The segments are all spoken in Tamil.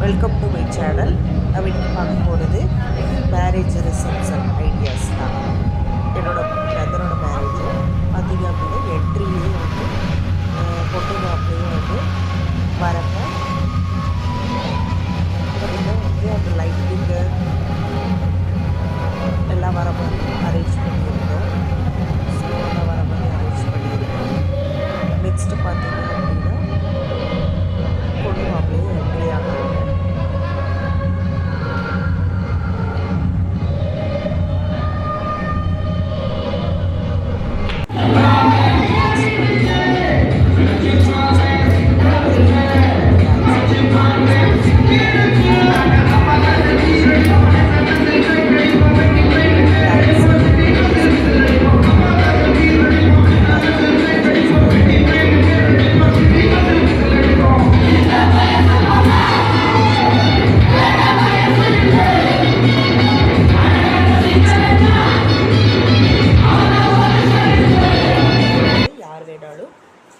Welcome to my channel. நம்ம இன்றைக்கி பார்க்க போகிறது மேரேஜ் ரிசப்ஷன் ஐடியாஸ் தான். என்னோடய பிரதரோட மேரேஜ் பார்த்திங்க அப்படின்னா என்ட்ரிலேயே வந்து பொண்ணு மாப்பிள்ளையும் வந்து வரப்ப பார்த்திங்கன்னா வந்து அந்த லைட்டிங்கு எல்லாம் வர மாதிரி அரேஞ்ச் பண்ணியிருந்தோம். ஸ்லோவாக வர மாதிரி அரேஞ்ச் பண்ணியிருந்தோம். நெக்ஸ்ட்டு பார்த்திங்க அப்படின்னா பொண்ணு மாப்பிள்ளையும் என்ட்ரி ஆகிறாங்க.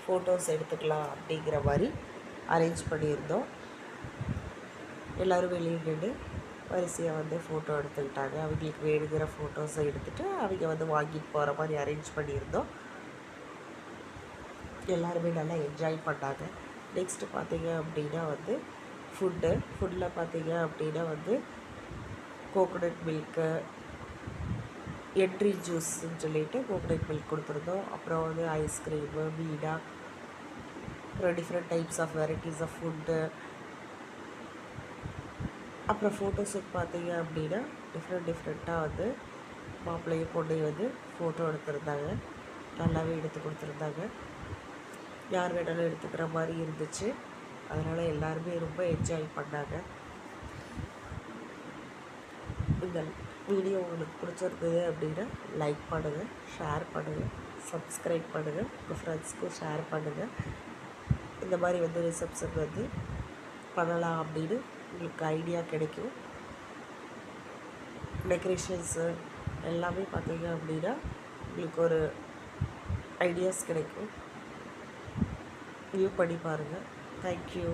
ஃபோட்டோஸ் எடுத்துக்கலாம் அப்படிங்கிற மாதிரி அரேஞ்ச் பண்ணியிருந்தோம். எல்லோரும் வெளியே நின்று வரிசையாக வந்து ஃபோட்டோ எடுத்துக்கிட்டாங்க. அவங்களுக்கு வேணுங்கிற ஃபோட்டோஸை எடுத்துகிட்டு அவங்க வந்து வாங்கிட்டு போகிற மாதிரி அரேஞ்ச் பண்ணியிருந்தோம். எல்லாருமே நல்லா என்ஜாய் பண்ணாங்க. நெக்ஸ்ட்டு பார்த்திங்க அப்படின்னா வந்து ஃபுட்டில் பார்த்திங்க அப்படின்னா வந்து கோகோனட் மில்க்கு, என்ட்ரி ஜூஸ்ன்னு சொல்லிட்டு கோகோனட் மில்க் கொடுத்துருந்தோம். அப்புறம் வந்து ஐஸ்கிரீமு, பீடா, அப்புறம் different types of varieties of food. அப்புறம் ஃபோட்டோ ஷூட் பார்த்தீங்க அப்படின்னா டிஃப்ரெண்ட்டாக வந்து மாப்பிள்ளையும் பொண்ணையும் வந்து ஃபோட்டோ எடுத்துருந்தாங்க. நல்லாவே எடுத்து கொடுத்துருந்தாங்க. யார் வேணாலும் எடுத்துக்கிற மாதிரி இருந்துச்சு. அதனால் எல்லாருமே ரொம்ப என்ஜாய் பண்ணாங்க. இந்த வீடியோ உங்களுக்கு பிடிச்சிருந்தது அப்படின்னா லைக் பண்ணுங்கள், ஷேர் பண்ணுங்கள், சப்ஸ்கிரைப் பண்ணுங்கள், உங்கள் ஃப்ரெண்ட்ஸ்க்கும் ஷேர் பண்ணுங்கள். இந்த மாதிரி வந்து ரிசப்ஷன் வந்து பண்ணலாம் அப்படின்னு உங்களுக்கு ஐடியா கிடைக்கும். டெக்கரேஷன்ஸு எல்லாமே பார்த்தீங்க அப்படின்னா உங்களுக்கு ஒரு ஐடியாஸ் கிடைக்கும். வியூ பண்ணி பாருங்கள். தேங்க்யூ.